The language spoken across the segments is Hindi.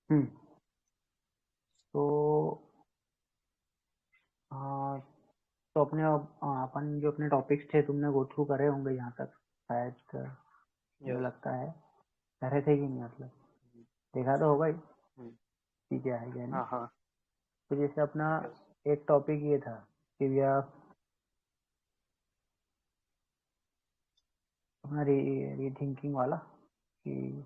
हम्म तो हाँ, तो अपन जो अपने टॉपिक्स थे तुमने गो थ्रू करे होंगे यहाँ तक शायद, मुझे यस। लगता है करे थे कि नहीं, मतलब देखा तो होगा ही कि क्या है क्या नहीं। हाँ हाँ। तो जैसे अपना यस। एक टॉपिक ये था कि भैया अपना रीथिंकिंग वाला कि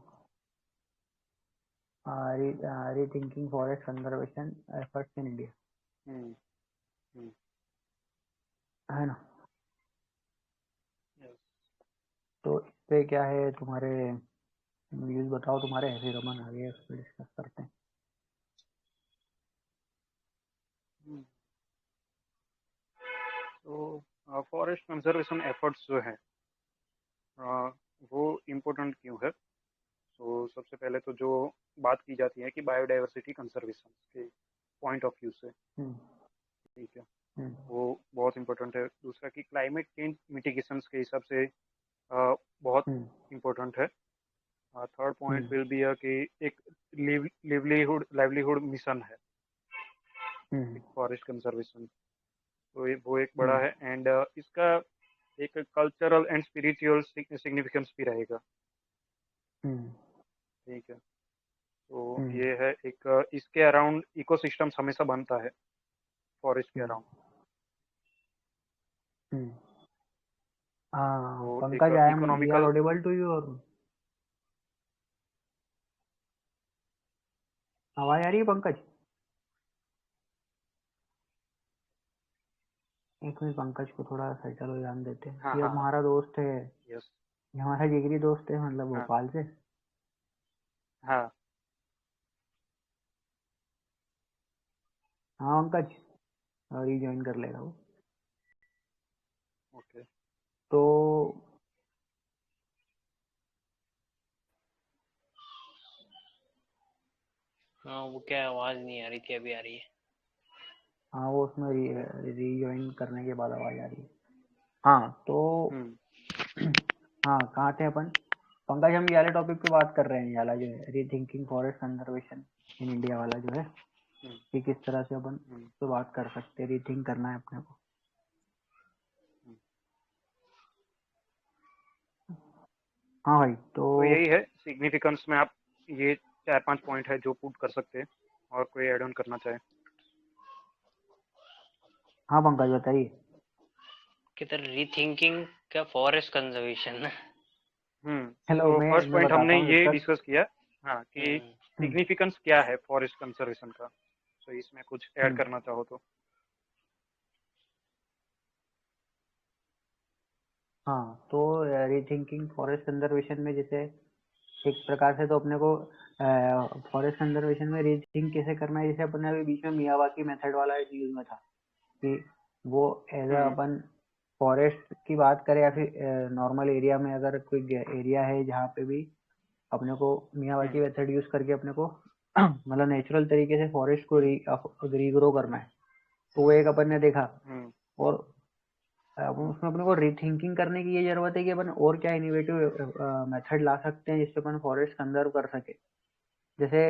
rethinking forest conservation efforts in India, hmm. Hmm. है ना। यस। तो इस पे क्या है तुम्हारे व्यूज बताओ तुम्हारे, फिर अपन आगे उस पर डिस्कस करते हैं। तो फॉरेस्ट कंजर्वेशन एफर्ट्स जो है वो इम्पोर्टेंट क्यों है? तो सबसे पहले तो जो बात की जाती है कि बायोडाइवर्सिटी कंजर्वेशन के पॉइंट ऑफ व्यू से, हम्म ठीक है, हम्म वो बहुत इम्पोर्टेंट है। दूसरा कि क्लाइमेट चेंज मिटिगेशंस के हिसाब से बहुत हम्म इम्पोर्टेंट है। Third hmm point will be कि एक लाइवलीहुड मिशन है हम्म एक फॉरेस्ट कंजर्वेशन। तो वो एक बड़ा हम्म है। एंड इसका एक कल्चरल एंड स्पिरिचुअल सिग्निफिकेंस भी रहेगा, हम्म ठीक है। तो हम्म ये है एक इसके अराउंड इकोसिस्टम्स हमेशा बनता है फॉरेस्ट के हम्म अराउंड। हम्म। हाँ तो एक Pankaj, I am we are economical. Audible to you, और आवाज आ रही है पंकज? एक मिनट, पंकज को थोड़ा सा चलो ध्यान देते हैं। हाँ ये हाँ हाँ। हमारा दोस्त है, यस। ये हमारा जिगरी दोस्त है, मतलब हाँ भोपाल से। हाँ। हाँ पंकज, रिज्वाइन कर लेगा वो। ओके। तो हाँ, वो क्या आवाज नहीं आ रही थी, अभी आ रही है। हाँ, वो उसमें रिज्वाइन करने के बाद आवाज आ रही है। हाँ तो हम्म। हाँ, कहाँ थे अपन? पंकज, हम ये वाले टॉपिक पे बात कर रहे हैं, ये वाला जो है rethinking forest conservation in India वाला जो है, हम्म। कि किस तरह से अपन हम्म। तो बात कर सकते हैं, रीथिंक करना है अपने को। हम्म। हाँ भाई, तो तो यही है सिग्निफिकेंस में। आप ये चार पांच पॉइंट है जो पुट कर सकते हैं, और कोई ऐड ऑन करना चाहे। हाँ पंकज बताइए। किधर रीथिंकिंग का फॉरेस्ट कंजर्वेशन। हेलो, हम्म। तो फर्स्ट मैं पॉइंट बताता हमने हूँ ये डिस्कस। डिस्कस किया, हाँ, कि हम्म सिग्निफिकेंस क्या है फॉरेस्ट कंजर्वेशन का। तो इसमें कुछ ऐड हम्म करना चाहो तो। हाँ, तो रीथिंकिंग फॉरेस्ट कंजर्वेशन में जैसे एक प्रकार से तो अपने को फॉरेस्ट कंजर्वेशन में रीथिंक कैसे करना है, जैसे अपने अभी बीच में मियावाकी मेथड वाला एक न्यूज में था कि वो as a hmm. Upon forest की बात करें या फिर नॉर्मल एरिया में, अगर कोई एरिया है जहाँ पे भी अपने को मियावाकी हम्म। मेथड यूज करके अपने को मतलब नेचुरल तरीके से फॉरेस्ट को रीग्रो करना है, तो वो एक अपन ने देखा। हम्म। और अब उसमें अपने को रीथिंकिंग करने की ये जरूरत है कि अपन और क्या इनोवेटिव मेथड ला सकते हैं जिससे अपन फॉरेस्ट कंजर्व कर सके। जैसे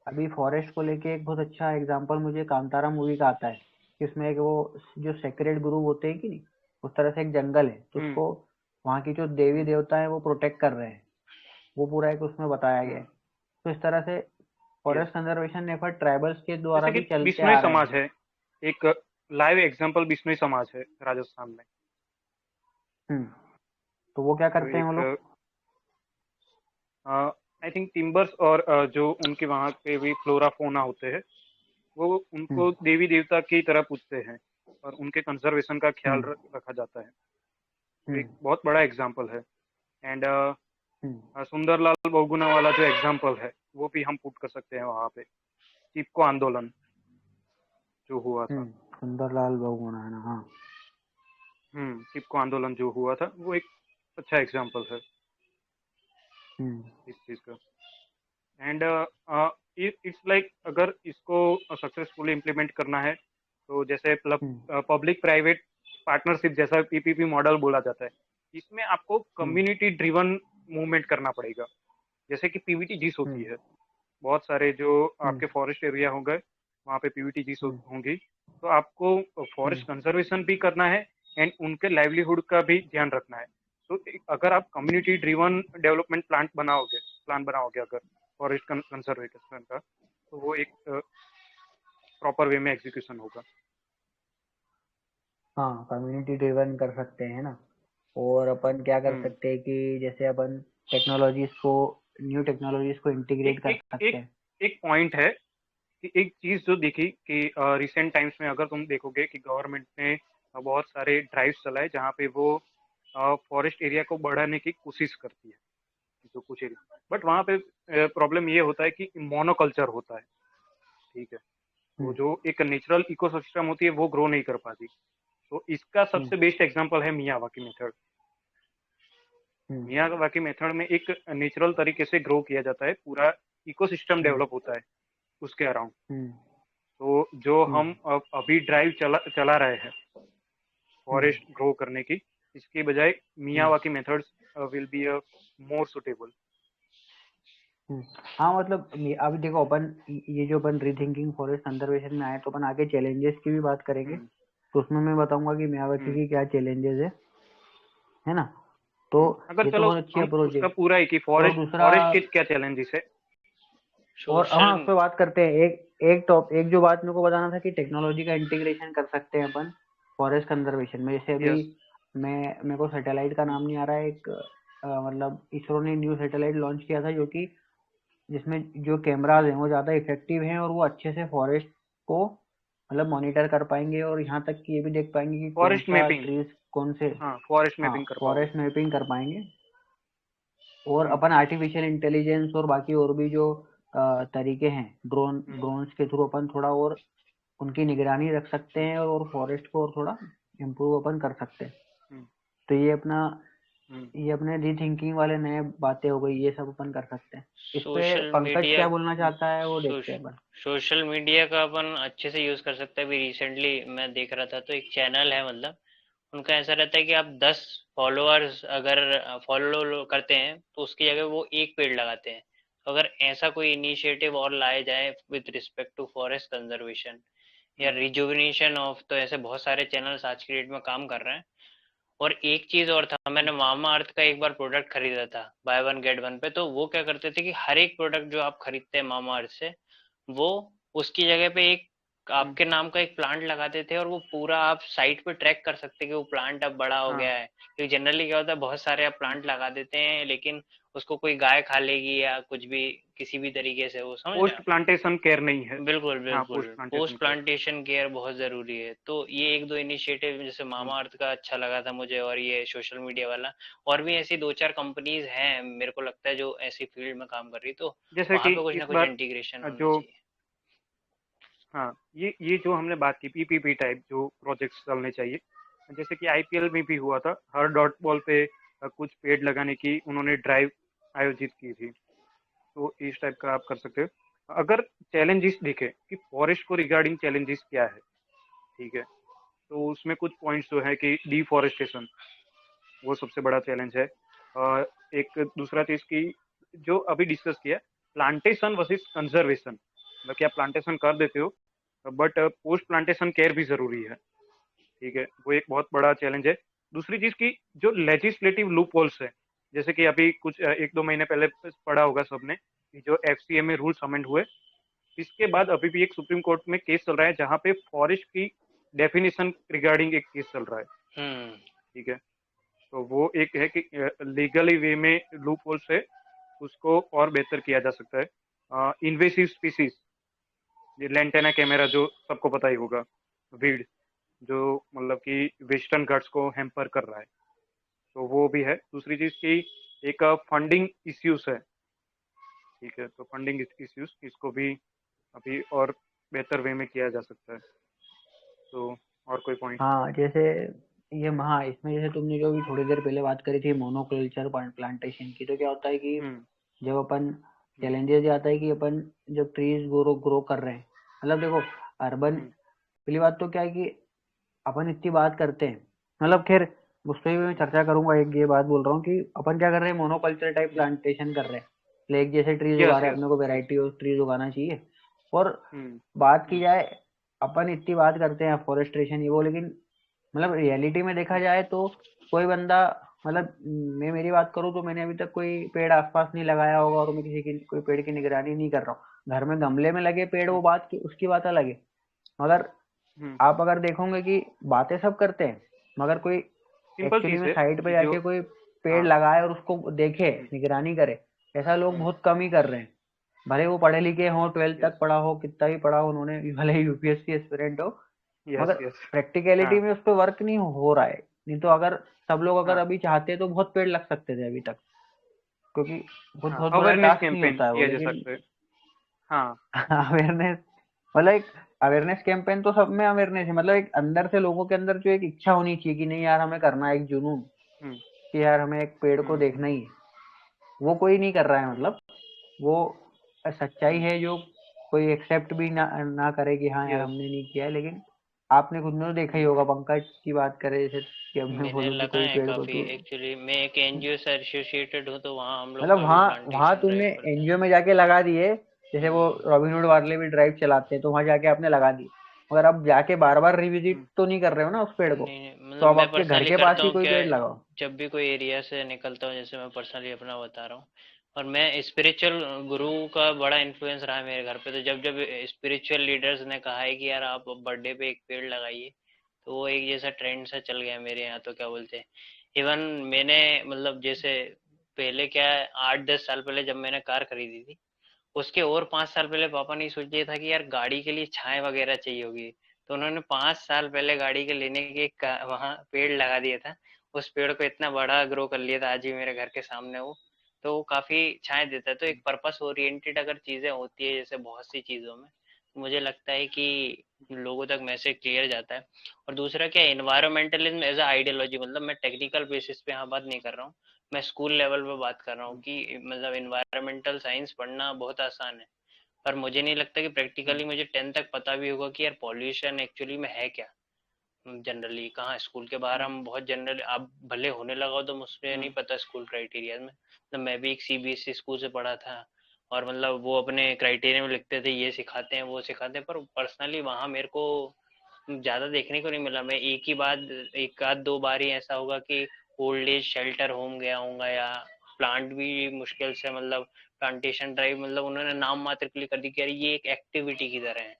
अभी फॉरेस्ट को लेके एक बहुत अच्छा एग्जांपल मुझे कांतारा मूवी का आता है कि उसमें एक वो जो सेक्रेड ग्रुप होते हैं कि नहीं, उस तरह से एक जंगल है तो हम्म। उसको वहाँ की जो देवी हम्म। देवता है वो प्रोटेक्ट कर रहे हैं, वो पूरा एक उसमें बताया गया है। हम्म। तो इस तरह से forest yes. Conservation effort tribals के द्वारा जैसे कि भी चलते बिश्नोई आ रहे समाज हैं। है, एक लाइव एग्जांपल बिश्नोई समाज है राजस्थान में। हम्म तो वो क्या तो करते हैं वो एक लोग? आई थिंक टिम्बर्स और जो उनके वहाँ पे भी फ्लोरा फोना होते हैं, वो हम्म उनको देवी देवता की तरह पूजते हैं, और उनके कंजर्वेशन का ख्याल हम्म रखा जाता है। तो हम्म एक बहुत बड़ा एग्जाम्पल है। एंड हम्म सुंदरलाल बहुगुणा वाला जो एग्जाम्पल है वो भी हम पुट कर सकते हैं वहाँ पे। चिपको आंदोलन जो हुआ था। सुंदरलाल बहुगुणा, है ना, हाँ। चिपको आंदोलन जो हुआ था वो एक अच्छा एग्जाम्पल है हम्म इस चीज का। एंड इट्स लाइक अगर इसको सक्सेसफुली इम्प्लीमेंट करना है, तो जैसे हम्म पब्लिक प्राइवेट पार्टनरशिप जैसा पीपीपी मॉडल बोला जाता है, इसमें आपको हम्म कम्युनिटी ड्रिवन मूवमेंट करना पड़ेगा, जैसे कि पीवीटी जिस होती हम्म है। बहुत सारे जो आपके फॉरेस्ट एरिया होंगे वहाँ पे पीवीटीजीज होंगी, तो आपको फॉरेस्ट कंजर्वेशन भी करना है एंड उनके लाइवलीहुड का भी ध्यान रखना है। तो अगर आप कम्युनिटी ड्रिवन डेवलपमेंट प्लान बनाओगे अगर फॉरेस्ट कंजर्वेशन का, तो वो एक प्रॉपर वे में एग्जीक्यूशन होगा। हाँ, कम्युनिटी ड्रिवन कर सकते हैं ना। और अपन क्या कर सकते हैं कि जैसे अपन न्यू टेक्नोलॉजीज को इंटीग्रेट एक कर एक सकते एक हैं। एक पॉइंट है कि एक चीज जो दिखी कि रिसेंट टाइम्स में अगर तुम देखोगे कि गवर्नमेंट ने बहुत सारे ड्राइव्स चलाए जहाँ पे वो फॉरेस्ट एरिया को बढ़ाने की कोशिश करती है, जो कुछ एरिया, बट वहाँ पे प्रॉब्लम ये होता है कि मोनोकल्चर होता है, ठीक है। तो जो एक नेचुरल इकोसिस्टम होती है वो ग्रो नहीं कर पाती। तो इसका सबसे बेस्ट एग्जांपल है मियावाकी मेथड। मियावाकी मेथड में एक नेचुरल तरीके से ग्रो किया जाता है, पूरा इकोसिस्टम डेवलप होता है उसके अराउंड। तो जो हम अभी ड्राइव चला रहे हैं फॉरेस्ट ग्रो करने की, इसके बजाय Miyawaki methods will be a more suitable. हाँ, मतलब अभी देखो अपन ये जो अपन रीथिंकिंग फॉरेस्ट कंजर्वेशन में आए, तो अपन आगे चैलेंजेस की भी बात करेंगे। तो उसमें मैं बताऊंगा कि मियावाकी की क्या चैलेंजेस है ना। तो अगर ये तो चलो बहुत अच्छी हम अप्रोच है। उसका पूरा है कि और फॉरेस्ट दूसरा, फॉरेस्ट के क्या चैलेंजेस है। और हाँ, सोशल उस पर बात करते हैं। एक जो बात मेरे को बताना था कि टेक्नोलॉजी का इंटीग्रेशन कर सकते हैं अपन फॉरेस्ट कंजर्वेशन में। जैसे अभी यस। मेरे को सैटेलाइट का नाम नहीं आ रहा है, मतलब इसरो ने न्यू सैटेलाइट लॉन्च किया था, जो कि जिसमें जो कैमराज हैं वो ज़्यादा इफेक्टिव हैं और वो अच्छे से फॉरेस्ट को मतलब मॉनिटर कर पाएंगे, और यहाँ तक कि ये भी देख पाएंगे कि कौन फॉरेस्ट सा मैपिंग, ट्रीज कौन से। हाँ फॉरेस्ट हाँ, मैपिंग कर पाओगे। फॉरेस्ट मैपिंग कर पाएंगे। और अपन आर्टिफिशियल इंटेलिजेंस और बाकी और भी जो तरीके हैं ड्रोन्स के थ्रू अपन थोड़ा और उनकी निगरानी रख सकते हैं, और फॉरेस्ट को और थोड़ा इम्प्रूव अपन कर सकते हैं। तो ये अपने रीथिंकिंग वाले नए बातें हो गई, ये सब अपन कर सकते हैं। इस पे सोशल पंकज मीडिया क्या बोलना चाहता है वो देखते हैं अपन। सोशल मीडिया का अपन अच्छे से यूज कर सकते हैं। अभी रिसेंटली मैं देख रहा था, तो एक चैनल है, मतलब उनका ऐसा रहता है कि आप 10 फॉलोअर्स अगर फॉलो करते हैं तो उसकी जगह वो एक पेड़ लगाते हैं। तो अगर ऐसा कोई इनिशिएटिव और लाए जाए with respect to forest conservation या रिजुविनेशन ऑफ, तो ऐसे बहुत सारे चैनल्स आज की डेट में काम कर रहे हैं। और एक चीज और था, मैंने मामा अर्थ का एक बार प्रोडक्ट खरीदा था बाय वन गेट वन पे। तो वो क्या करते थे कि हर एक प्रोडक्ट जो आप खरीदते हैं मामा अर्थ से, वो उसकी जगह पे एक आपके नाम का एक प्लांट लगाते थे, और वो पूरा आप साइट पे ट्रैक कर सकते कि वो प्लांट अब बड़ा हो गया है। क्योंकि जनरली क्या होता है, बहुत सारे आप प्लांट लगा देते हैं लेकिन उसको कोई गाय खा लेगी या कुछ भी, किसी भी तरीके से, वो समझ रहे पोस्ट हैं। प्लांटेशन केयर नहीं है। बिल्कुल हाँ, बिल्कुल। Post plantation post care. Plantation care बहुत जरूरी है। तो ये एक दो इनिशिएटिव जैसे मामा अर्थ का अच्छा लगा था मुझे, और ये सोशल मीडिया वाला, और भी ऐसी दो चार कंपनीज हैं मेरे को लगता है जो ऐसी फील्ड में काम कर रही, तो जैसे वहां कि पे कुछ ना इस कुछ बार इंटीग्रेशन होना जो, चाहिए। हाँ, ये जो हमने बात की पीपीपी टाइप जो प्रोजेक्ट्स चलने चाहिए, जैसे कि आईपीएल में भी हुआ था, हर डॉट बॉल पे कुछ पेड़ लगाने की उन्होंने ड्राइव आयोजित की थी। तो इस टाइप का आप कर सकते हो। अगर चैलेंजेस देखें कि फॉरेस्ट को रिगार्डिंग चैलेंजेस क्या है, ठीक है, तो उसमें कुछ पॉइंट्स जो है कि डिफॉरेस्टेशन, वो सबसे बड़ा चैलेंज है। एक दूसरा चीज की जो अभी डिस्कस किया, प्लांटेशन वर्सेस कंजर्वेशन, मतलब क्या प्लांटेशन कर देते हो बट पोस्ट प्लांटेशन केयर भी जरूरी है, ठीक है, वो एक बहुत बड़ा चैलेंज है। दूसरी चीज की जो लेजिस्लेटिव लूप होल्स है, जैसे कि अभी कुछ 1-2 महीने पहले पढ़ा होगा सबने कि जो एफसीए में रूल्स अमेंड हुए, इसके बाद अभी भी एक सुप्रीम कोर्ट में केस चल रहा है जहाँ पे फॉरेस्ट की डेफिनेशन रिगार्डिंग एक केस चल रहा है, हम्म। ठीक है। तो वो एक है कि लीगली वे में लूप होल्स है, उसको और बेहतर किया जा सकता है। इन्वेसिव स्पीसीज, ये लेंटेना कैमेरा जो सबको पता ही होगा, वीड, जो मतलब कि वेस्टर्न घाट्स को हैम्पर कर रहा है, तो वो भी है। दूसरी चीज की एक फंडिंग इश्यूज है, ठीक है, तो फंडिंग इश्यूज, इसको भी अभी और बेहतर वे में किया जा सकता है। तो और कोई पॉइंट। हाँ, जैसे हाँ, इसमें जैसे तुमने जो अभी थोड़ी देर पहले बात करी थी मोनोकल्चर प्लांटेशन की, तो क्या होता है कि जब अपन चैलेंजेस ये आता है कि अपन जब ट्रीज ग्रो कर रहे हैं, मतलब देखो अर्बन, पहली बात तो क्या है कि अपन इतनी बात करते हैं, मतलब खैर उस पर भी मैं चर्चा करूंगा। एक ये बात बोल रहा हूँ कि अपन क्या कर रहे हैं, मोनोकल्चर टाइप प्लांटेशन कर रहे हैं, लेक जैसे ट्रीज उगा यस रहे हैं, यस अपने को वैरायटी ऑफ ट्रीज उगाना चाहिए। और बात की जाए, अपन इतनी बात करते हैं फॉरेस्ट्रेशन ये वो, लेकिन मतलब रियलिटी में देखा जाए तो कोई बंदा, मतलब मैं मेरी बात करूँ तो मैंने अभी तक कोई पेड़ आसपास नहीं लगाया होगा, और मैं किसी की कोई पेड़ की निगरानी नहीं कर रहा हूँ। घर में गमले में लगे पेड़, वो बात की उसकी बात अलग है, मगर आप अगर देखोगे कि बातें सब करते हैं, मगर कोई सिंपल एक्चुअली चीज में है साइड पे कि जो जाके कोई पेड़ हाँ लगाए और उसको देखे, निगरानी करे, ऐसा लोग बहुत कम ही कर रहे हैं। भले वो पढ़े लिखे हो, 12th तक यस पढ़ा हो, कितना भी पढ़ा हो उन्होंने, भले ही यूपीएससी एस्पिरेंट हो, यस मगर यस प्रैक्टिकलिटी हाँ में उस पर वर्क नहीं हो रहा है। नहीं तो अगर सब लोग अगर हाँ अभी चाहते तो बहुत पेड़ लग सकते थे अभी तक, क्योंकि बहुत हाँ बहुत बड़ा अवेयरनेस टास्क नहीं कैंपेन होता है वो, किया जा लेकिन सकता है। हाँ अवेयरनेस, मतलब एक अवेयरनेस कैंपेन तो सब में अवेयरनेस है, मतलब एक अंदर से लोगों के अंदर जो एक इच्छा होनी चाहिए कि नहीं यार हमें करना है, एक जुनून हम्म कि यार हमें एक पेड़ को देखना ही है, वो कोई नहीं कर रहा है। मतलब वो सच्चाई है जो कोई एक्सेप्ट भी ना करे कि हाँ यार यस हमने नहीं किया है। लेकिन आपने खुद ने तो देखा ही होगा, पंकज की बात करें जैसे, कि अब मैं मैंने बोलूँ कि कोई लगाए पेड़ को काफी, तो, एक्चुअली मैं एक एनजीओ से एसोसिएटेड हूँ, तो वहाँ हम लोग मतलब काफी वहाँ वहाँ प्लांटेशन ड्राइव तुमने करते एनजीओ में जाके लगा दिए, जैसे वो हैं। रॉबिनहुड वाले भी ड्राइव चलाते हैं, तो वहाँ जाके आपने लगा दिए, मगर अब जाके बार बार रिविजिट तो नहीं कर रहे हो ना उस पेड़ को। नहीं नहीं, तो मतलब अब मैं आपके घर पर्सनली के पास करता ही हूँ कोई क्या, पेड़ लगाओ। जब भी कोई एरिया से निकलता हूँ, जैसे मैं पर्सनली अपना बता रहा हूँ, और मैं स्पिरिचुअल गुरु का बड़ा इन्फ्लुएंस रहा है मेरे घर पे, तो जब जब स्पिरिचुअल लीडर्स ने कहा है कि यार आप बर्थडे पे एक पेड़ लगाइए, तो वो एक जैसा ट्रेंड सा चल गया मेरे यहाँ, तो क्या बोलते हैं, इवन मैंने, मतलब जैसे पहले क्या है, 8-10 साल पहले जब मैंने कार खरीदी थी, उसके और 5 साल पहले पापा ने सोच लिया था कि यार गाड़ी के लिए छाए वगैरह चाहिए होगी, तो उन्होंने 5 साल पहले गाड़ी के लेने के वहाँ पेड़ लगा दिया था। उस पेड़ को इतना बड़ा ग्रो कर लिया था, आज भी मेरे घर के सामने वो, तो वो काफी छाए देता है। तो एक पर्पस ओरिएंटेड अगर चीजें होती है जैसे बहुत सी चीजों में, तो मुझे लगता है कि लोगों तक मैसेज क्लियर जाता है। और दूसरा क्या, एनवायरमेंटलिज्म एज अ आइडियोलॉजी, मतलब मैं टेक्निकल बेसिस पे यहाँ बात नहीं कर रहा हूँ, मैं स्कूल लेवल पे बात कर रहा हूँ कि मतलब एनवायरमेंटल साइंस पढ़ना बहुत आसान है, पर मुझे नहीं लगता कि प्रैक्टिकली मुझे 10th तक पता भी होगा कि यार पॉल्यूशन एक्चुअली में है क्या। जनरली कहाँ, स्कूल के बाहर हम बहुत जनरल, आप भले होने लगा तो मुझे नहीं पता स्कूल क्राइटेरिया में, मतलब मैं भी एक सीबीएसई स्कूल से पढ़ा था, और मतलब वो अपने क्राइटेरिया में लिखते थे ये सिखाते हैं वो सिखाते हैं, पर पर्सनली वहाँ मेरे को ज्यादा देखने को नहीं मिला। मैं एक ही बार, एक आध दो बार ही ऐसा होगा कि ओल्ड एज शेल्टर होम गया होऊंगा, या प्लांट भी मुश्किल से, मतलब प्लांटेशन ड्राइव, मतलब उन्होंने नाम मात्र के लिए कर दी कि यार ये एक एक्टिविटी की तरह है।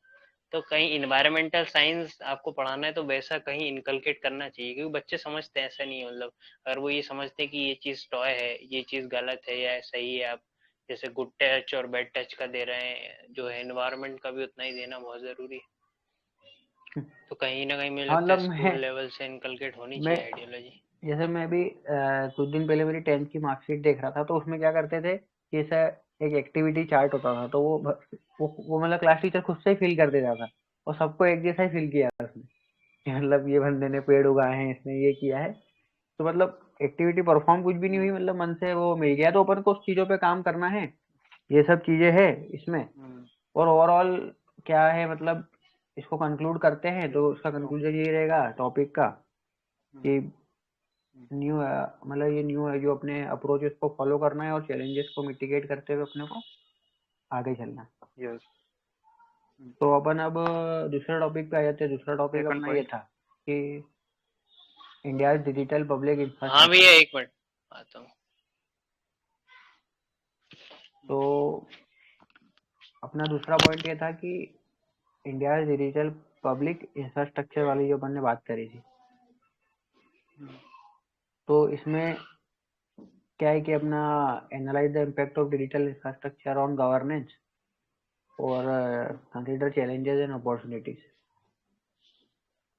तो कहीं इन्वायरमेंटल साइंस आपको पढ़ाना है तो वैसा कहीं इनकलकेट करना चाहिए, क्योंकि बच्चे समझते हैं ऐसा नहीं है, मतलब अगर वो ये समझते हैं कि ये चीज टॉय है, ये चीज गलत है या सही है, आप जैसे गुड टच और बैड टच का दे रहे हैं, जो है एनवायरनमेंट का भी उतना ही देना बहुत जरूरी है। तो कहीं ना कहीं मुझे हाँ लगता है मतलब स्कूल लेवल से इनकलकेट होनी मैं चाहिए आइडियोलॉजी। जैसे मैं भी कुछ दिन पहले मेरी 10th की मार्कशीट देख रहा था, तो उसमें क्या करते थे कि ऐसा एक एक्टिविटी चार्ट होता था, तो वो मतलब क्लास टीचर खुद से ही फिल कर देता था, और सबको एक जैसा ही फिल किया उसने कि मतलब ये बंदे ने पेड़ उगाए हैं, इसने ये किया है। तो मतलब एक्टिविटी परफॉर्म कुछ भी नहीं हुई, मतलब मन से वो मिल गया, तो अपन को उस चीजों पे काम करना है, ये सब चीजें है इसमें। और ओवरऑल क्या है, मतलब इसको कंक्लूड करते हैं तो उसका कंक्लूजन ये रहेगा टॉपिक का कि न्यू, मतलब ये न्यू है जो अपने अप्रोच इसको फॉलो करना है, और चैलेंजेस को मिटिगेट करते हुए अपने को आगे चलना है। यस तो अपन अब दूसरे टॉपिक पे आ जाते हैं। दूसरा टॉपिक सेकंड अपना ये पॉइंट। था कि इंडिया डिजिटल पब्लिक हाँ भैया, इंफ्रास्ट्रक्चर। एक मिनट आता हूँ। तो अपना दूसरा पॉइंट ये था कि इंडिया डिजिटल पब्लिक इंफ्रास्ट्रक्चर वाली जो अपन ने बात करी थी, तो इसमें क्या है कि अपना analyse the impact of digital infrastructure on governance और कंसीडर चैलेंजेस एंड अपॉर्चुनिटीज।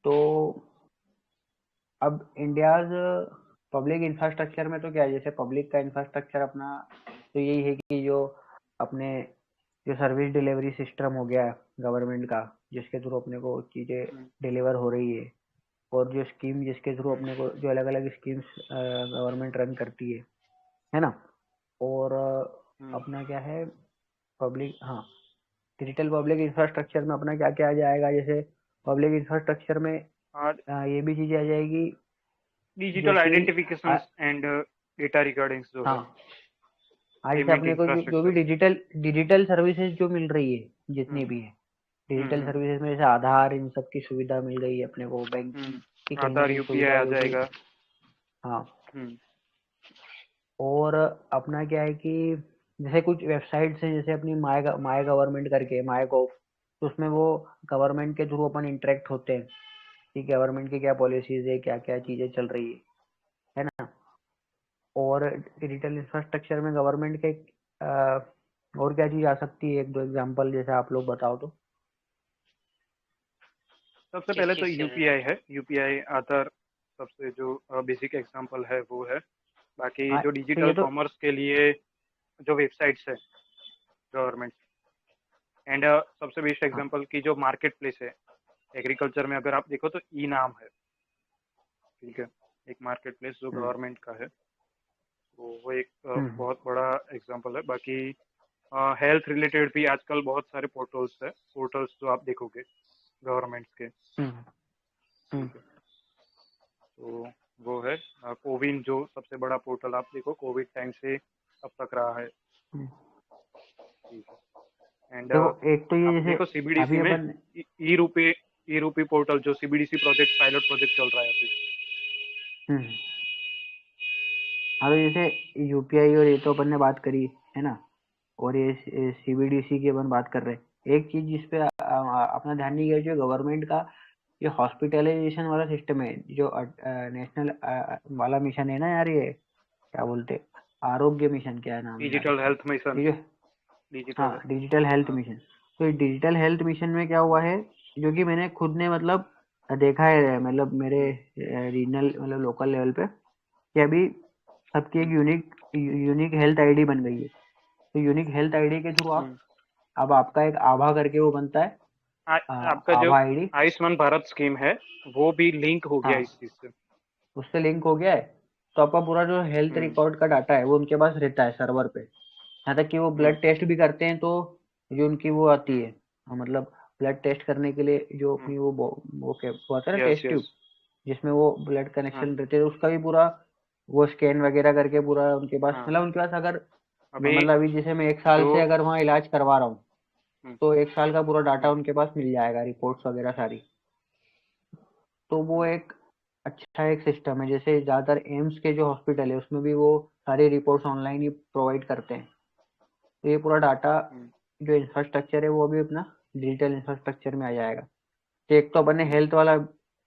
तो अब इंडियाज पब्लिक इंफ्रास्ट्रक्चर में तो क्या है, जैसे पब्लिक का इंफ्रास्ट्रक्चर अपना तो यही है कि जो अपने जो सर्विस डिलीवरी सिस्टम हो गया गवर्नमेंट का, जिसके थ्रू अपने को चीज़ें डिलीवर हो रही है, और जो स्कीम जिसके थ्रू अपने को जो अलग अलग स्कीम्स गवर्नमेंट रन करती है ना। और अपना क्या है पब्लिक, हाँ, डिजिटल पब्लिक इंफ्रास्ट्रक्चर में अपना क्या क्या आ जाएगा, जैसे पब्लिक इंफ्रास्ट्रक्चर में ये भी चीज़ें आ जाएगी जो डिजिटल कि आइडेंटिफिकेशन एंड डेटा रिकॉर्डिंग्स जो है। हाँ आज जैसे पेमेंट अपने को जो भी इंफ्रास्ट्रक्चर। डिजिटल सर्विसेज जो मिल रही है, जितनी हम्म भी है डिजिटल हम्म सर्विसेज में, जैसे आधार, इन सब की सुविधा मिल गई है अपने को, बैंक की कहीं ना आधार कहीं यूपीआई सुविधा आ जो भी। जाएगा। हाँ। हम्म और अपना क्या है कि जैसे कुछ वेबसाइट्स हैं, जैसे अपनी माय गवर्नमेंट करके, माय गॉव, तो उसमें वो गवर्नमेंट के थ्रू अपन इंटरेक्ट होते हैं कि गवर्नमेंट की क्या पॉलिसीज है, क्या क्या चीजें चल रही है ना। और डिजिटल इंफ्रास्ट्रक्चर में गवर्नमेंट के और क्या चीज आ सकती है, एक दो एग्जांपल जैसे आप लोग बताओ तो। सबसे किस पहले तो चीज से यूपीआई है, यूपीआई आधार सबसे जो बेसिक एग्जांपल है वो है। बाकी हाँ, जो तो डिजिटल ये तो। कॉमर्स के लिए जो वेबसाइट्स है गवर्नमेंट, एंड सबसे बेस्ट हाँ। एग्जांपल की जो मार्केट प्लेस है एग्रीकल्चर में, अगर आप देखो तो ई नाम है, ठीक है, एक मार्केट प्लेस जो हम्म। गवर्नमेंट का है। तो वो एक हम्म। बहुत बड़ा एग्जांपल है। बाकी हेल्थ रिलेटेड भी आजकल बहुत सारे पोर्टल्स है, पोर्टल्स जो आप देखोगे गवर्नमेंट के, हम्म। हम्म। ठीक है। तो वो है कोविन, जो सबसे बड़ा पोर्टल आप देखो कोविड टाइम से अब तक रहा है, हम्म। ठीक है। एंड देखो, एक तो ये आप जैसे देखो अभी सीबीडीसी में अपन। ई रूपी पोर्टल, जो सीबीडीसी प्रोजेक्ट, पायलट प्रोजेक्ट चल रहा है अभी। हम्म। हाँ, तो जैसे यूपीआई और ये तो अपन ने बात करी है ना, और ये सीबीडीसी की अपन बात कर रहे हैं। एक चीज जिसपे अपना ध्यान नहीं गया, जो गवर्नमेंट का ये हॉस्पिटलाइजेशन वाला सिस्टम है, जो नेशनल वाला मिशन है ना यार, ये क्या बोलते, आरोग्य मिशन, क्या है नाम है यार डिजिटल इसका, हेल्थ मिशन। ये जो। डिजिटल हाँ, है। डिजिटल हेल्थ हाँ। मिशन। तो ये डिजिटल हेल्थ मिशन में क्या हुआ है, जो कि मैंने खुद ने मतलब देखा है, मतलब मेरे हम्म रीजनल मतलब लोकल लेवल पे, कि अभी सबकी एक हम्म यूनिक यूनिक हेल्थ आईडी बन गई है। तो यूनिक हेल्थ आईडी के थ्रू आप, हम्म। अब आपका एक आभा करके वो बनता है, आपका जो आभा आईडी, आयुष्मान भारत स्कीम है वो भी लिंक हो गया हाँ, इस चीज से। उससे लिंक हो गया है। तो आपका पूरा जो हेल्थ हम्म रिकॉर्ड का डाटा है वो उनके पास रहता है सर्वर पे। यहाँ तक कि वो हम्म ब्लड टेस्ट भी करते हैं, तो जो उनकी वो आती हम्म है, मतलब ब्लड टेस्ट करने के लिए जो हम्म। अपनी वो क्या वो आता है ना, यस टेस्ट ट्यूब, यस। जिसमें वो ब्लड हाँ कनेक्शन रहते हैं, उसका भी पूरा वो स्कैन वगैरह करके पूरा उनके पास, हाँ। मतलब उनके पास अगर अभी मतलब अभी जैसे मैं एक साल जो से अगर वहाँ इलाज करवा रहा हूँ, हम्म तो एक साल का पूरा डाटा हम्म उनके पास मिल जाएगा, रिपोर्ट्स वगैरह सारी। तो वो हम्म एक अच्छा एक सिस्टम है। जैसे ज़्यादातर एम्स के जो हॉस्पिटल है उसमें भी वो सारी रिपोर्ट्स ऑनलाइन ही प्रोवाइड करते हैं। तो ये पूरा डाटा, हम्म जो इंफ्रास्ट्रक्चर है वो भी अपना डिजिटल इंफ्रास्ट्रक्चर में आ जाएगा। तो एक तो अपन ने हम्म हेल्थ वाला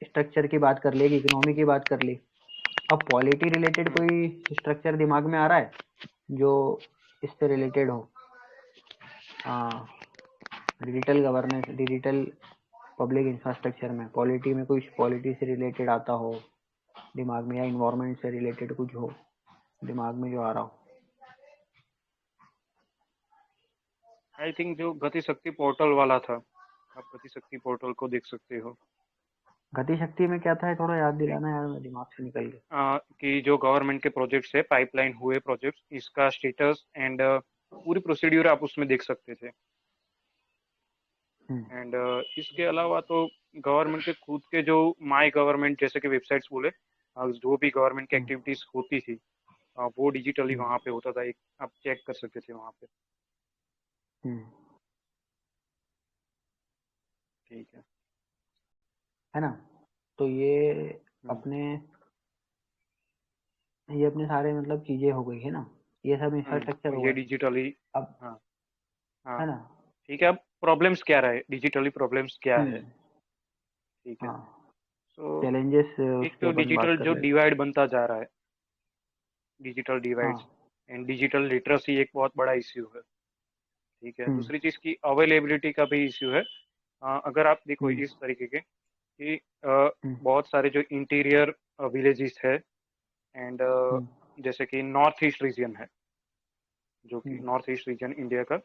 स्ट्रक्चर की बात कर ली, इकोनॉमी की बात कर ली। अब पॉलिटी रिलेटेड हम्म। कोई स्ट्रक्चर दिमाग में आ रहा है जो इससे रिलेटेड हो? हाँ, digital governance, digital public infrastructure में पॉलिटी में कुछ पॉलिटी से रिलेटेड आता हो दिमाग में, या इन्वायरमेंट से रिलेटेड कुछ हो दिमाग में जो आ रहा हो। आई थिंक जो गति शक्ति पोर्टल वाला था, आप गति शक्ति पोर्टल को देख सकते हो। गति शक्ति में क्या था, थोड़ा याद ठीक। दिलाना यार, मेरे दिमाग से निकल गया। कि जो गवर्नमेंट के प्रोजेक्ट्स है, पाइपलाइन हुए प्रोजेक्ट्स, इसका स्टेटस एंड पूरी प्रोसीड्यूर आप उसमें देख सकते थे। हम्म। एंड इसके अलावा तो गवर्नमेंट के खुद के जो माई गवर्नमेंट जैसे कि वेबसाइट्स बोले, जो भी गवर्नमेंट की हम्म। एक्टिविटीज होती थी, वो डिजिटली हम्म। वहाँ पे होता था, एक आप चेक कर सकते थे वहाँ पे। हम्म। ठीक है। है ना। तो हम्म, अपने ये अपने सारे मतलब चीजें हो गई है ना, ये सब इंफ्रास्ट्रक्चर हो ये गए। डिजिटली। अब, हाँ हाँ। है ना। ठीक है, अब प्रॉब्लम्स क्या रहे, डिजिटली प्रॉब्लम्स क्या है, हम्म। ठीक है। हाँ, तो चैलेंजेस एक उसके तो अपन बात डिजिटल कर जो लेते। डिवाइड बनता जा रहा है, डिजिटल हाँ। डिवाइड्स एंड डिजिटल लिटरेसी एक बहुत बड़ा इश्यू है, ठीक है। हम्म। दूसरी चीज़ की अवेलेबिलिटी का भी इश्यू है। अगर आप देखो हम्म। इस तरीके के कि हम्म। बहुत सारे जो इंटीरियर विलेजेस है, एंड हम्म। जैसे कि नॉर्थ ईस्ट रीजन है, जो कि हम्म। नॉर्थ ईस्ट रीजन इंडिया का,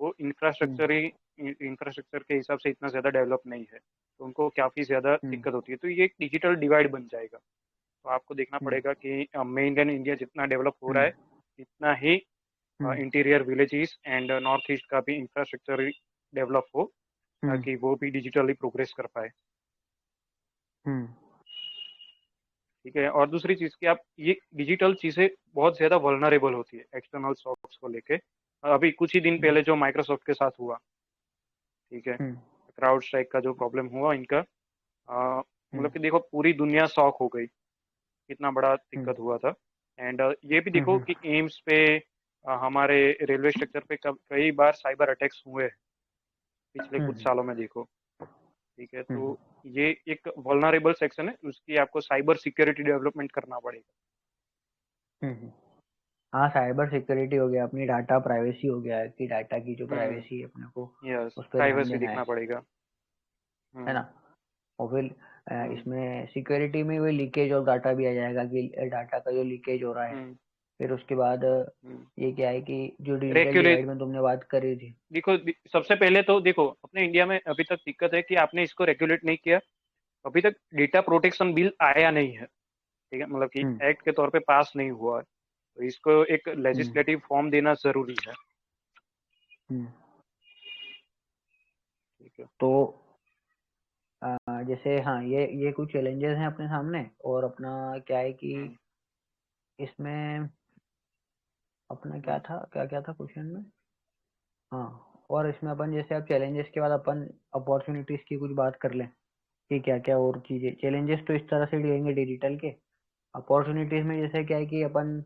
वो हम्म। इंफ्रास्ट्रक्चर के हिसाब से इतना ज़्यादा डेवलप नहीं है, तो उनको काफ़ी ज़्यादा हम्म। दिक्कत होती है। तो ये एक डिजिटल डिवाइड बन जाएगा। तो आपको देखना हम्म। पड़ेगा कि मेन इंडिया जितना डेवलप हो रहा हम्म। है, इतना ही हम्म। Interior villages and north east का भी इंफ्रास्ट्रक्चर डेवलप हो, हम्म। ताकि वो भी डिजिटली प्रोग्रेस कर पाए। हम्म। ठीक है। और दूसरी चीज़ कि आप ये डिजिटल चीज़ें बहुत ज़्यादा वल्नरेबल होती है एक्सटर्नल शॉक्स को लेके। अभी कुछ ही दिन हम्म, पहले जो माइक्रोसॉफ्ट के साथ हुआ, ठीक है, हम्म, क्राउड स्ट्राइक का जो प्रॉब्लम हुआ इनका, हम्म, मतलब कि देखो पूरी दुनिया शॉक हो गई, कितना बड़ा हम्म, दिक्कत हुआ था। एंड ये भी हम्म, देखो कि एम्स पे, हमारे रेलवे स्ट्रक्चर पे कई बार साइबर अटैक्स हुए हैं पिछले हम्म, कुछ सालों में देखो। ठीक है, हम्म, तो ये एक वल्नरेबल सेक्शन है, उसकी आपको साइबर सिक्योरिटी डेवलपमेंट करना पड़ेगा। हम्म। हाँ, साइबर सिक्योरिटी हो गया, अपनी डाटा प्राइवेसी हो गया कि डाटा की जो हम्म। प्राइवेसी है अपने को यस, उस पर ध्यान प्राइवेसी देना देखना है पड़ेगा। है ना। हम्म। और फिर हम्म। इसमें सिक्योरिटी में वही लीकेज और डाटा भी आ जाएगा कि डाटा का जो लीकेज हो रहा है। हम्म। फिर उसके बाद हम्म। ये क्या है कि जो डिजिटल रेक्यूरेट डिवाइड में तुमने बात करी थी। देखो, सबसे पहले तो देखो अपने इंडिया में अभी तक दिक्कत है कि आपने इसको रेगुलेट नहीं किया। अभी तक डेटा प्रोटेक्शन बिल आया नहीं है, ठीक है, मतलब कि हम्म, एक्ट के तौर पे पास नहीं हुआ है, तो इसको एक हम्म, लेजिस्लेटिव फॉर्म देना जरूरी है। हम्म। ठीक है। तो जैसे हाँ, ये कुछ चैलेंजेस हैं अपने सामने, और अपना क्या है कि हम्म। इसमें अपना क्या हम्म। था, क्या क्या था क्वेश्चन में। हाँ, और इसमें अपन जैसे अब चैलेंजेस के बाद अपन अपॉर्चुनिटीज की कुछ बात कर लें कि क्या क्या और चीजें। चैलेंजेस तो इस तरह से लेंगे डिजिटल के। अपॉर्चुनिटीज में जैसे क्या है कि अपन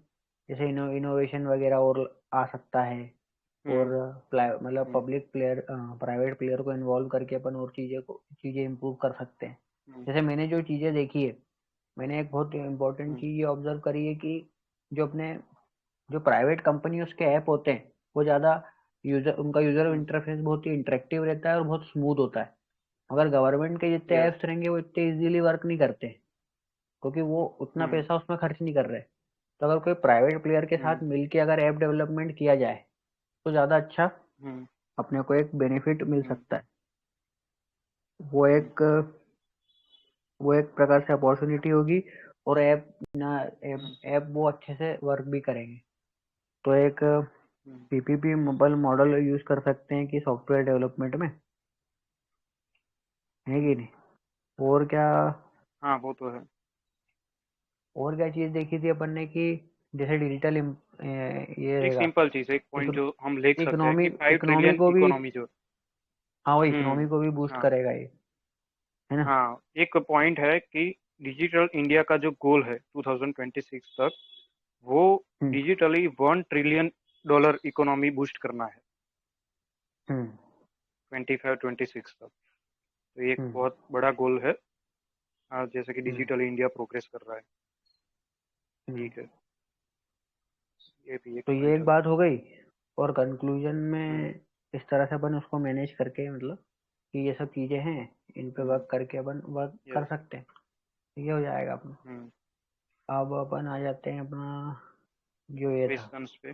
जैसे इनोवेशन वगैरह और आ सकता है। और हम्म। मतलब हम्म। पब्लिक प्लेयर प्राइवेट प्लेयर को इन्वॉल्व करके अपन और चीजें इम्प्रूव कर सकते हैं। हम्म। जैसे मैंने जो चीजें देखी है, मैंने एक बहुत इम्पोर्टेंट हम्म। चीज ये ऑब्जर्व करी है कि जो अपने जो प्राइवेट कंपनी उसके ऐप होते हैं वो ज़्यादा उनका यूजर हम्म। इंटरफेस बहुत ही इंटरेक्टिव रहता है और बहुत स्मूथ होता है। मगर गवर्नमेंट के जितने यस। ऐप्स रहेंगे वो इतने इजीली वर्क नहीं करते, क्योंकि वो उतना हम्म। पैसा उसमें खर्च नहीं कर रहे। तो अगर कोई प्राइवेट प्लेयर के साथ हम्म। मिलके अगर ऐप डेवलपमेंट किया जाए तो ज़्यादा अच्छा हम्म। अपने को एक बेनिफिट मिल हम्म। सकता है। वो हम्म। एक वो एक प्रकार से अपॉर्चुनिटी होगी। और ऐप ना ऐप हम्म। ऐप वो अच्छे से वर्क भी करेंगे। तो एक हम्म। पीपीपी मोबाइल मॉडल यूज कर सकते हैं कि सॉफ्टवेयर डेवलपमेंट में, है कि नहीं। और क्या हाँ, वो तो है। और क्या चीज देखी थी अपन ने कि जैसे डिजिटल ये एक रहेगा। सिंपल चीज, एक पॉइंट जो हम लिख सकते हैं इकोनॉमी कि 5 ट्रिलियन इकोनॉमी को भी, इकोनॉमी जो। हाँ वो हम्म। इकोनॉमी को भी बूस्ट हाँ। करेगा ये, है ना। हाँ, एक पॉइंट है कि डिजिटल इंडिया का जो गोल है 2026 तक, वो हम्म, डिजिटली $1 ट्रिलियन इकोनॉमी बूस्ट करना है हम्म, 25-26 तक। तो ये एक हम्म, बहुत बड़ा गोल है, जैसे कि हम्म, डिजिटल इंडिया प्रोग्रेस कर रहा है। हम्म। ठीक है, ये भी एक तो ये पॉइंट एक है। बात हो गई। और कंक्लूजन हम्म। में इस तरह से अपन उसको मैनेज करके, मतलब कि ये सब चीजें हैं, इन पे हम्म। वर्क करके अपन वर्क कर यस। सकते हैं। ये हो जाएगा अपना। हम्म। अब अपन आ जाते हैं अपना जो ये था क्वेश्चंस पे।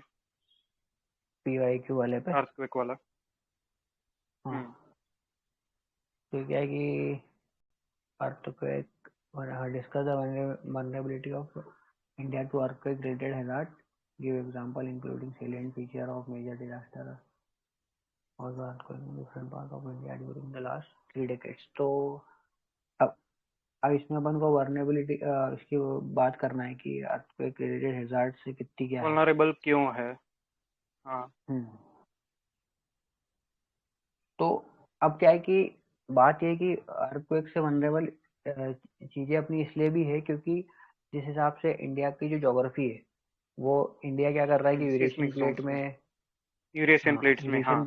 PYQ वाले पे। अर्थक्वेक वाला। हाँ, हम्म। तो क्या है कि earthquake discuss the vulnerability of India to earthquake related hazard. Give example including salient feature of major disaster or the earthquake in different part of India during the last 3 decades. तो अब अब इसमें अपन को वर्नेबिलिटी इसकी बात करना है कि earthquake related hazard से कितनी क्या है। वल्नरेबल क्यों है। हाँ। हम्म। तो अब क्या है कि बात ये है कि अर्थक्वेक से वनरेबल चीजें अपनी इसलिए भी है क्योंकि जिस हिसाब से इंडिया की जो ज्योग्राफी है, वो इंडिया क्या कर रहा है कि यूरेशियन सिस्मिक प्लेट जोन्स में, में, यूरेशियन हाँ प्लेट्स में। हाँ।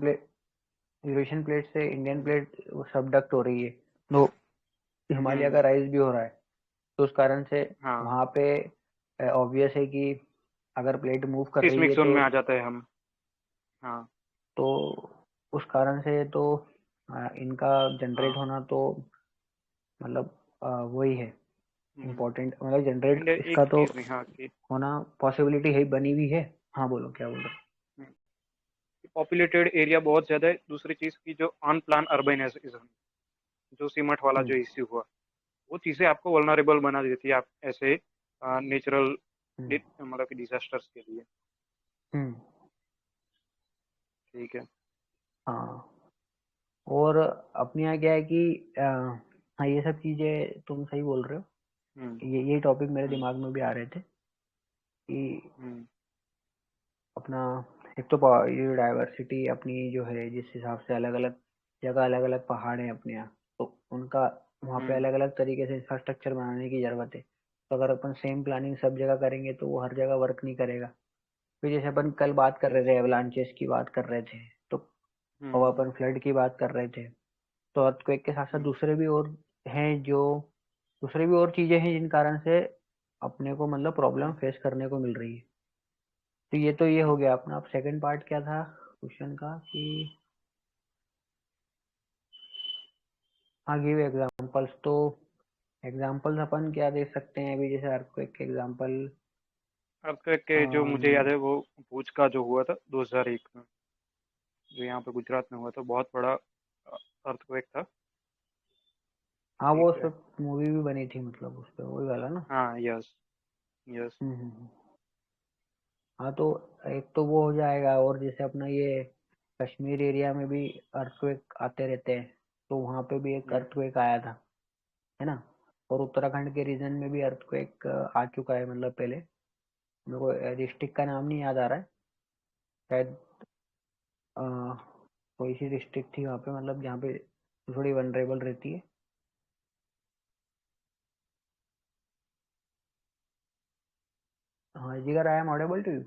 यूरेशियन प्लेट से इंडियन हम्म। प्लेट सबडक्ट हो रही है। तो हिमालय हम्म। का राइज भी हो रहा है। तो उस कारण से हाँ, वहाँ पे ऑब्वियस है कि अगर प्लेट मूव कर रही सिस्मिक है जोन तो में आ जाते हैं हम। हाँ। तो उस कारण से तो इनका जनरेट हाँ। होना तो मतलब वही है हम्म। इम्पोर्टेंट, मतलब जनरेट एंड एक इसका तो चीज में, हाँ कि होना पॉसिबिलिटी है, बनी हुई है। हाँ बोलो क्या बोल रहे पॉपुलेटेड एरिया बहुत ज्यादा है। दूसरी चीज की जो अनप्लान अर्बनाइजेशन, जो सिमट वाला हो। जो इश्यू हुआ, वो चीजें आपको वल्नरेबल बना देती है आप ऐसे नेचुरल हम्म, मतलब कि डिजास्टर्स के लिए। हम्म, ठीक है। हाँ। और अपने यहाँ क्या है कि हाँ ये सब चीजें तुम सही बोल रहे हो। ये टॉपिक मेरे दिमाग में भी आ रहे थे कि अपना एक तो ये डाइवर्सिटी अपनी जो है, जिस हिसाब से अलग अलग जगह अलग अलग पहाड़ हैं अपने यहाँ, तो उनका वहाँ पे अलग अलग तरीके से इंफ्रास्ट्रक्चर बनाने की जरूरत है। तो अगर अपन सेम प्लानिंग सब जगह करेंगे तो वो हर जगह वर्क नहीं करेगा। फिर जैसे अपन कल बात कर रहे थे, एवलांचेस की बात कर रहे थे, तो और अपन फ्लड की बात कर रहे थे, तो अर्थक्वेक के साथ साथ दूसरे भी और चीजें हैं जिन कारण से अपने को मतलब प्रॉब्लम फेस करने को मिल रही है। तो ये हो गया अपना। अब सेकंड पार्ट क्या था क्वेश्चन का कि हाँ, गिव एग्जांपल्स। तो एग्जांपल्स अपन क्या दे सकते हैं अभी, जैसे अर्थक्वेक के एग्जांपल। अर्थक्वेक के जो मुझे याद है वो भूज का जो हुआ था 2001 में, जो यहाँ पे गुजरात में हुआ था, बहुत बड़ा अर्थक्वेक था। हाँ, वो ठीक उस है। पर मूवी भी बनी थी, मतलब उस पर वही वाला ना। हाँ, यस यस। हाँ, तो एक तो वो हो जाएगा, और जैसे अपना ये कश्मीर एरिया में भी अर्थक्वेक आते रहते हैं, तो वहाँ पे भी एक अर्थक्वेक आया था, है ना। और उत्तराखंड के रीजन में भी अर्थक्वेक आ चुका है, मतलब पहले मेरे को डिस्ट्रिक्ट का नाम नहीं याद आ रहा है, शायद अ, कोई सी डिस्ट्रिक्ट थी वहाँ पे, मतलब जहाँ पे थोड़ी वनरेबल रहती है। हाँ Jigar, I am audible to you.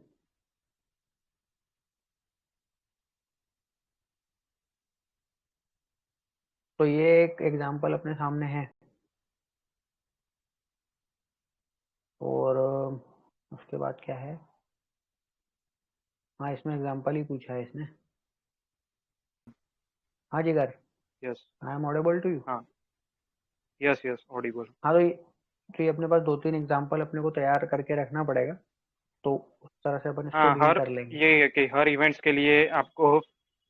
तो ये एक एग्जांपल अपने सामने है, और उसके बाद क्या है। हाँ, इसमें एग्जांपल ही पूछा है इसने। हाँ Jigar, yes. I am audible to you. हाँ, यस यस, ऑडिबल। हाँ, तो ये अपने पास दो तीन एग्जांपल अपने को तैयार करके रखना पड़ेगा, तो उस तरह से अपन इसको हाँ, डील कर लेंगे। ये है कि हर इवेंट्स के लिए आपको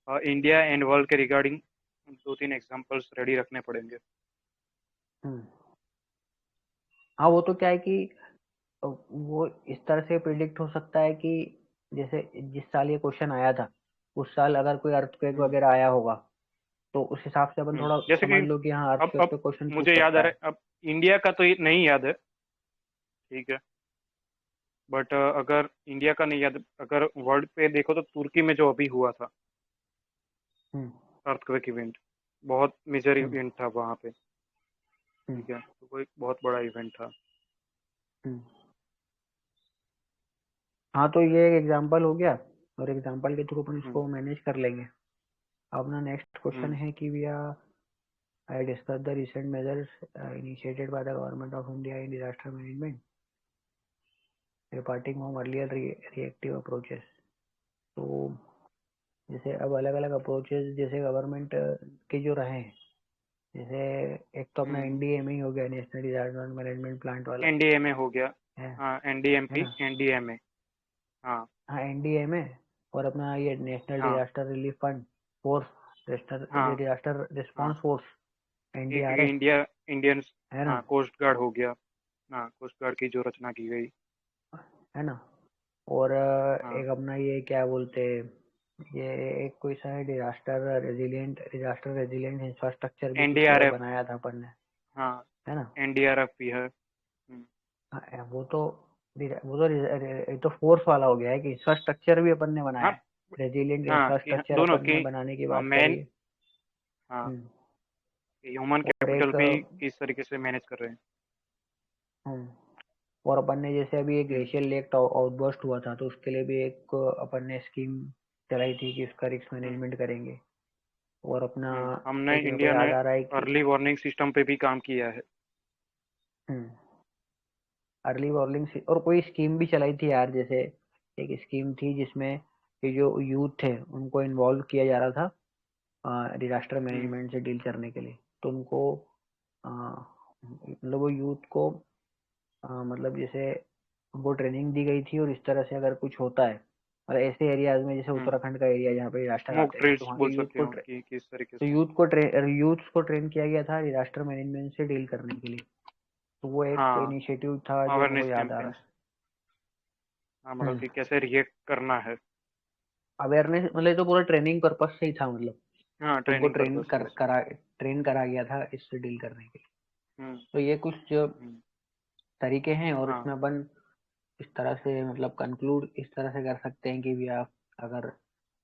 इंडिया एंड वर्ल्ड के रिगार्डिंग 2-3 एग्जांपल्स रेडी रखने पड़ेंगे। हम्म। हाँ, वो तो क्या है कि वो इस तरह से प्रिडिक्ट हो सकता है कि जैसे जिस साल ये क्वेश्चन आया था, उस साल अगर कोई अर्थक्वेक वगैरह आया होगा, तो उस हिसाब से अपन थोड़ा जैसे कि समझ लो कि हाँ, अर्थक्वेक अब पे क्वेश्चन मुझे पूछ याद आ सकता रहा है। है, अब इंडिया का तो ये नहीं याद है। ठीक है। बट अगर इंडिया का नहीं याद, अगर वर्ल्ड पे देखो तो तुर्की में जो अभी हुआ था हम्म। अर्थक्वेक इवेंट, बहुत मेजर हम्म। इवेंट था वहाँ पे। हम्म। ठीक है, तो वो एक बहुत बड़ा इवेंट था। हम्म। हाँ, तो ये एक एग्जांपल हो गया, और एग्जांपल के थ्रू अपन हम्म इसको मैनेज कर लेंगे। अपना नेक्स्ट क्वेश्चन हम्म है कि we are I discuss the recent measures initiated by the government of India in disaster management, departing from earlier reactive approaches. तो जैसे अब अलग अलग अप्रोचेस जैसे गवर्नमेंट के जो रहे हैं, जैसे एक तो अपना हम्म। एनडीएमए हो गया, नेशनल डिजास्टर मैनेजमेंट प्लांट वाला, एनडीएमए हो गया। है हाँ, है एनडीएमपी, ना। एनडीएमए। हाँ हाँ, एनडीएमए, और अपना ये नेशनल हाँ disaster relief fund force, national हाँ डिजास्टर हाँ। रिस्पांस फोर्स, एक एनडीआरएफ, इंडिया इंडियन, है ना। हाँ, कोस्ट गार्ड हो गया। हाँ, कोस्ट गार्ड की जो रचना की गई। है ना। और हाँ, एक अपना ये क्या बोलते हैं, ये एक कोई सा है डिजास्टर रेजिलिएंट इंफ्रास्ट्रक्चर भी कुछ एनडीआरएफ। बनाया था अपन ने, हाँ, है ना। एनडीआरएफ भी है। हाँ, ये तो फोर्स वाला हो गया है कि इंफ्रास्ट्रक्चर भी अपन ने बनाया हाँ है। रेजिलिएंट हाँ, इंफ्रास्ट्रक्चर दोनों अपन की ने बनाने की बात करी मैन। है। हाँ, हम्म। ह्यूमन और कैपिटल एक भी किस तरीके से मैनेज कर रहे हैं। हम्म, और अपन ने जैसे अभी एक हम्म ग्लेशियर लेक आउटबर्स्ट हुआ था, तो उसके लिए भी एक अपन ने स्कीम चलाई थी कि उसका रिस्क हम्म मैनेजमेंट करेंगे। और अपना हमने एक मेरे को इंडिया ने याद आ रहा है कि अर्ली वार्निंग सिस्टम पे भी काम किया है। हम्म, अर्ली वार्निंग और कोई स्कीम भी चलाई थी यार, जैसे एक स्कीम थी जिसमें ये जो यूथ थे उनको इन्वॉल्व किया जा रहा था डिजास्टर हम्म मैनेजमेंट से डील करने के लिए। तो उनको मतलब वो यूथ को मतलब जैसे उनको ट्रेनिंग दी गई थी, और इस तरह से अगर कुछ होता है और ऐसे एरियाज में, जैसे हम्म उत्तराखंड का एरिया जहाँ पे डिजास्टर मॉक आते थे, तो ड्रिल्स वहाँ बोल के सकते हो कि किस तरीके तो से। यूथ को ट्रेन किया गया था डिजास्टर मैनेजमेंट से डील करने के लिए। तो वो एक हाँ, इनिशिएटिव था जो मेरे को अवेयरनेस याद आ रहा कैंपेन्स। है। हाँ, मतलब हम्म। कि कैसे रिएक्ट करना है। अवेयरनेस मतलब तो पूरा ट्रेनिंग पर्पस से ही था, मतलब हाँ, उनको ट्रेनिंग पर्पस से। ट्रेन करा गया था इससे डील करने के लिए। हम्म तो ये कुछ जो हम्म तरीके हैं, और हाँ इसमें अपन इस तरह से मतलब कंक्लूड इस तरह से कर सकते हैं कि भी आप अगर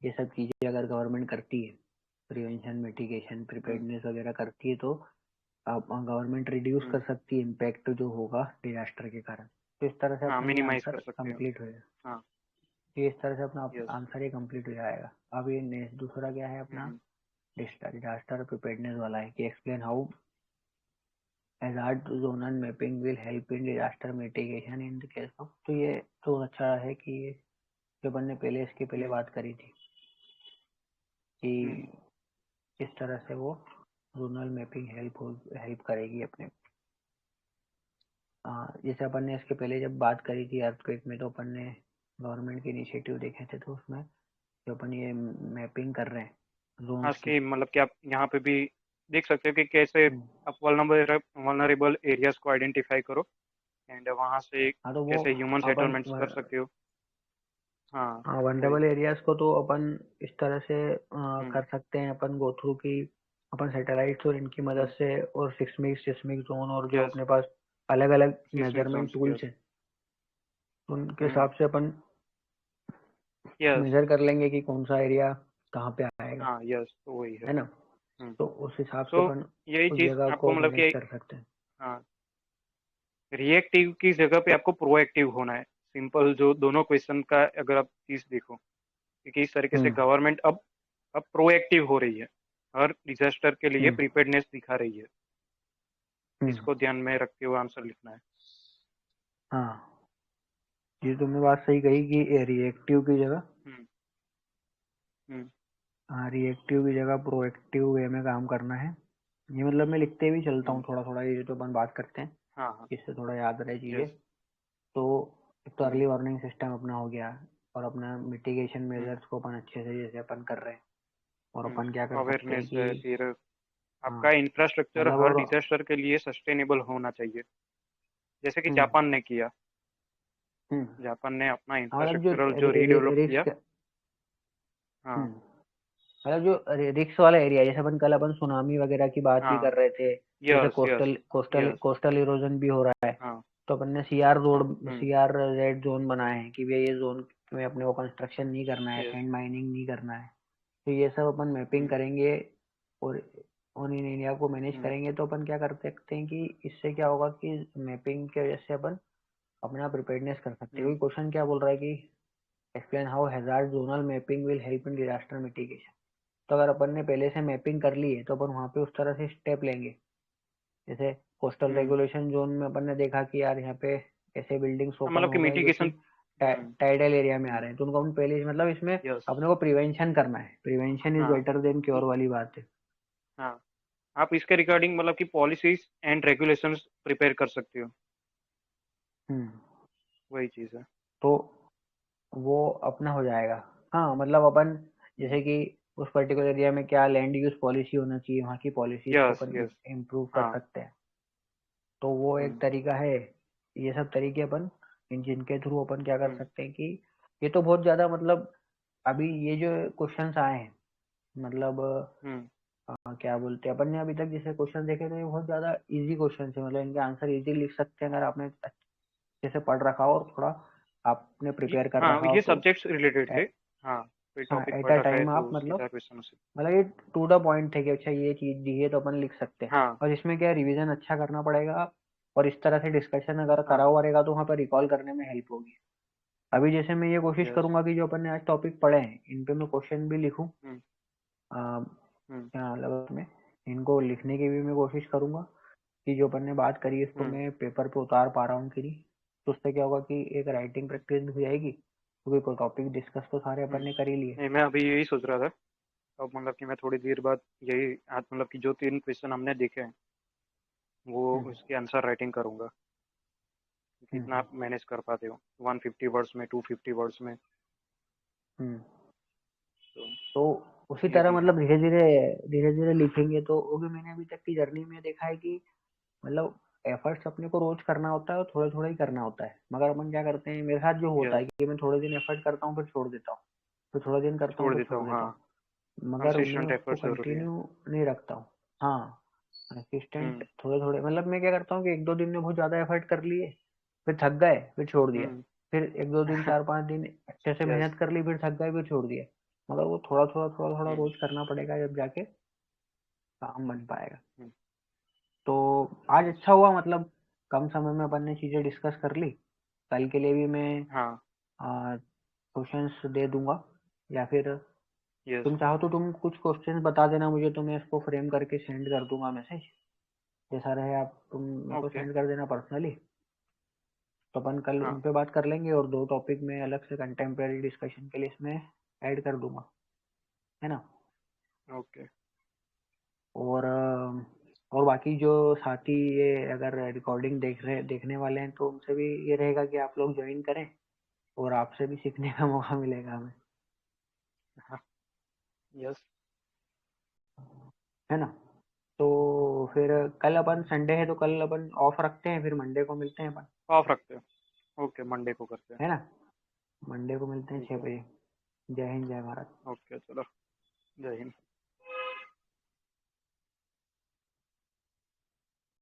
ये सब चीज़ें अगर गवर्नमेंट करती है, प्रिवेंशन, मिटिगेशन, हम्म, प्रिपेयर्डनेस वगैरह करती है, तो आप गवर्नमेंट रिड्यूस कर हम्म, सकती है इम्पैक्ट जो होगा डिजास्टर के कारण। तो इस तरह से हाँ अपना ये मिनिमाइज कर आंसर सकते हो। कंप्लीट हो जाएगा। हाँ ये इस तरह से अपना यस। आंसर ये कंप्लीट हो जाएगा। अब ये नेक्स्ट दूसरा क्या है अपना, हम्म, डिजास्टर प्रिपेयर्डनेस वाला है कि explain how hazard zonal mapping will help in disaster mitigation in the case of. तो ये तो अच्छा है कि ये जो अपन ने पहले इसके पहले हम्म, बात करी थी कि हम्म, इस तरह से वो जोनल मैपिंग हेल्प करेगी अपने। जैसे अपन ने इसके पहले जब बात करी थी अर्थक्वेक में, तो अपन ने गवर्नमेंट के इनिशिएटिव देखे थे, तो उसमें जो अपन ये मैपिंग कर रहे हैं हाँ जोन्स की। कि मतलब कि आप यहाँ पे भी देख सकते हो कि कैसे हम्म, आप वल्नरेबल एरियाज को आइडेंटिफाई करो एंड वहाँ से हाँ तो वो कैसे ह्यूमन अपन सेटलमेंट्स कर सकते हो। हाँ वही। वनरेबल एरियाज को तो अपन इस तरह से हम्म, कर सकते हैं अपन गो थ्रू की, अपन सैटेलाइट्स और इनकी मदद हम्म, से, और सिस्मिक जोन और जो यस अपने पास अलग अलग seismic measurement zones tools yes. हैं, उनके हम्म, हिसाब से अपन यस। मेजर कर लेंगे कि कौन सा एरिया कहाँ पे आएगा, हाँ यस तो वही है। है ना। हम्म। तो उस हिसाब से सो अपन यही उस चीज जगह आपको को मतलब मैनेज कि कर सकते हैं। हाँ रिएक्टिव की जगह पे आपको प्रोएक्टिव होना है। सिंपल जो दोनों क्वेश्चन का अगर आप चीज देखो कि किस तरीके से हम्म, गवर्नमेंट अब प्रोएक्टिव हो रही है, हर डिजास्टर के लिए हम्म, प्रिपेयर्डनेस दिखा रही है। हम्म, इसको ध्यान में रखते हुए आंसर लिखना है। हाँ, ये तुमने बात सही कही कि रिएक्टिव की जगह, हम्म, हम्म, हाँ, रिएक्टिव की जगह प्रोएक्टिव वे में काम करना है। ये मतलब मैं लिखते भी चलता हूँ हम्म, थोड़ा थोड़ा, ये जो अपन बात करते हैं हाँ हाँ इससे थोड़ा याद रहे चीजें। यस। तो एक तो हम्म, अर्ली वार्निंग सिस्टम अपना हो गया, और अपना मिटिगेशन हम्म, मेजर्स को अपन अच्छे से जैसे अपन कर रहे हैं, और अपन क्या कर सकते हैं अवेयरनेस कि है फिर हाँ आपका इंफ्रास्ट्रक्चर मतलब, हर और डिजास्टर के लिए सस्टेनेबल होना चाहिए, जैसे कि हम्म, जापान ने किया। हम्म, जापान ने अपना मतलब जो इंफ्रास्ट्रक्चर जो रीडेवलप किया। रिस्क, हाँ मतलब जो रिक्स वाला एरिया, जैसे अपन कल अपन सुनामी वगैरह की बात भी हाँ कर रहे थे, जैसे yes yes coastal coastal yes. Coastal erosion भी हो रहा है। हाँ तो अपन ने सीआर हाँ रोड सीआर रेड जोन बनाए हैं कि भैया ये जोन में अपने को कंस्ट्रक्शन नहीं करना है, यस। सैंड माइनिंग नहीं करना है। तो ये सब अपन मैपिंग करेंगे, और ऑन इन इंडिया को मैनेज करेंगे, तो अपन क्या कर सकते हैं कि इससे क्या होगा कि मैपिंग की वजह से अपन अपना प्रिपेयर्डनेस कर सकते हैं। क्योंकि क्वेश्चन क्या बोल रहा है कि explain how hazard zonal mapping will help in disaster mitigation. तो अगर अपन ने पहले से मैपिंग कर ली है, तो अपन वहाँ पे उस तरह से स्टेप लेंगे। जैसे कोस्टल रेगुलेशन जोन में अपन ने देखा कि यार यहाँ पे ऐसे बिल्डिंग्स ओपन मतलब कि हो गए जो कि मिटिगेशन। टाइडल एरिया में आ रहे हैं, तो उनको अपन पहले मतलब इसमें यस। अपने को प्रिवेंशन करना है, प्रिवेंशन इज हाँ बेटर देन क्योर वाली बात है। हाँ आप इसके रिगार्डिंग मतलब कि पॉलिसीज एंड रेगुलेशंस प्रिपेयर कर सकते हो। हम्म, वही चीज़ है। तो वो अपना हो जाएगा। हाँ मतलब अपन जैसे कि उस पर्टिकुलर एरिया में क्या लैंड यूज पॉलिसी होना चाहिए, वहाँ की पॉलिसीज को यस अपन यस। इम्प्रूव कर हाँ सकते हैं। तो वो एक तरीका है। ये सब तरीके अपन जिनके थ्रू अपन क्या कर सकते हैं कि ये तो बहुत ज्यादा मतलब, अभी ये जो क्वेश्चंस आए हैं मतलब हम्म, क्या बोलते हैं, अपन ने अभी तक जैसे क्वेश्चन देखे, तो ये बहुत ज्यादा इजी क्वेश्चन है, मतलब इनके आंसर इजी लिख सकते हैं अगर आपने अच्छे से पढ़ रखा हो और थोड़ा आपने प्रिपेयर कर हाँ रखा हो ये तो। सब्जेक्ट्स रिलेटेड थे। हाँ कोई हाँ टॉपिक एट पढ़ अ रखा है टाइम तो आप उसके मतलब, हिसाब क्वेश्चन से। ये टू द पॉइंट है कि अच्छा ये चीज दी है तो अपन लिख सकते हैं। हाँ और इसमें क्या रिवीजन अच्छा करना पड़ेगा, और इस तरह से डिस्कशन अगर करा हाँ हुआ रहेगा तो वहाँ पर रिकॉल करने में हेल्प होगी। अभी जैसे मैं ये कोशिश यस। करूंगा कि जो अपन ने आज टॉपिक पढ़े हैं इन पे मैं क्वेश्चन भी लिखूं, हम्म, आ, हम्म, क्या मतलब में इनको लिखने की भी मैं कोशिश करूंगा कि जो अपन ने बात करी है इसको हम्म, मैं पेपर पे उतार पा रहा हूँ कि नहीं। तो उससे क्या होगा कि एक राइटिंग प्रैक्टिस भी हो जाएगी, क्योंकि टॉपिक डिस्कस तो सारे अपन ने कर ही लिए। नहीं मैं अभी यही सोच रहा था। अब मतलब कि मैं थोड़ी देर बाद यही आज मतलब कि जो 3 क्वेश्चन हमने देखे हैं वो हम्म, उसके आंसर राइटिंग करूंगा। कितना हम्म, आप मैनेज कर पाते हो 150 वर्ड्स में 250 वर्ड्स में। हम्म। तो तो उसी ये तरह भी है। मतलब धीरे धीरे लिखेंगे तो होगी। मैंने अभी तक की जर्नी में देखा है कि मतलब एफर्ट्स अपने को रोज करना होता है और थोड़ा थोड़ा ही करना होता है, मगर अपन क्या करते हैं, मेरे साथ जो होता है यस कि मैं थोड़े दिन एफर्ट करता हूँ फिर छोड़ देता हूँ, फिर थोड़ा दिन करता हूँ छोड़ फिर देता छोड़ हूँ देता हाँ। हूँ, मगर मैं कंसिस्टेंट उसको एफर्ट जरूरी है। कंटिन्यू नहीं रखता हूँ। हाँ, कंसिस्टेंट हम्म, थोड़े थोड़े मतलब मैं क्या करता हूँ कि एक दो दिन में बहुत ज्यादा एफर्ट कर लिए, फिर थक गए, फिर छोड़ दिया। हम्म। फिर 1-2 दिन 4-5 दिन अच्छे से यस। मेहनत कर ली, फिर थक गए, फिर छोड़ दिया। मतलब वो थोड़ा थोड़ा थोड़ा थोड़ा हम्म। रोज करना पड़ेगा, जब जाके काम बन पाएगा। हम्म। तो आज अच्छा हुआ, मतलब कम समय में अपन ने चीजें डिस्कस कर ली। कल के लिए भी मैं हाँ। क्वेश्चंस दे दूंगा, या फिर यस। तुम चाहो तो तुम कुछ क्वेश्चंस बता देना मुझे, तो मैं इसको फ्रेम करके सेंड कर दूंगा मैसेज। जैसा रहे आप तुम मेरे को ओके। सेंड कर देना पर्सनली, तो अपन कल उन हाँ। पे बात कर लेंगे। और 2 टॉपिक में अलग से कंटेम्प्रेरी डिस्कशन के लिए इसमें ऐड कर दूंगा, है ना। ओके। और बाकी जो साथी ये अगर रिकॉर्डिंग देखने वाले हैं, तो उनसे भी ये रहेगा कि आप लोग ज्वाइन करें, और आपसे भी सीखने का मौका मिलेगा हमें, हाँ। यस। है ना। तो फिर कल अपन, संडे है तो कल अपन ऑफ रखते हैं, फिर मंडे को मिलते हैं अपन, ऑफ रखते हैं। ओके, मंडे को करते हैं। है ना। मंडे को मिलते हैं ठीक 6 है। बजे जय हिंद, जय भारत। ओके, चलो। जय हिंद।